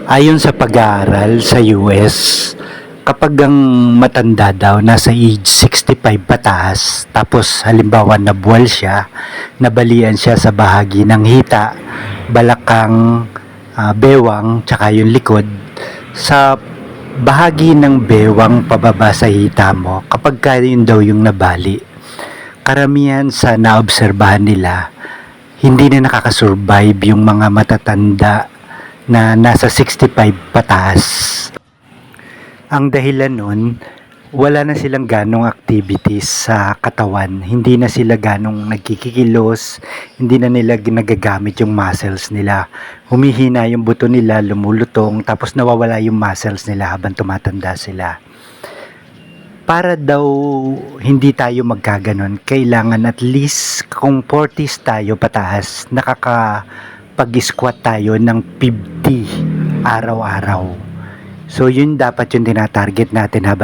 Ayon sa pag-aaral sa US, kapag ang matanda daw nasa age 65 pataas, tapos halimbawa nabuwal siya, nabalian siya sa bahagi ng hita, balakang, bewang, tsaka yung likod, sa bahagi ng bewang pababa sa hita mo, kapag ka yun daw yung nabali, karamihan sa naobserbahan nila, hindi na nakakasurvive yung mga matatanda na nasa 65 pataas. Ang dahilan nun, wala na silang ganong activities sa katawan. Hindi na sila ganong nagkikilos, hindi na nila ginagagamit yung muscles nila. Humihina yung buto nila, lumulutong, tapos nawawala yung muscles nila habang tumatanda sila. Para daw hindi tayo magkaganon, kailangan at least kung 40s tayo pataas, nakakapag-squat tayo ng 50 araw-araw. So yun dapat yung tinatarget natin habang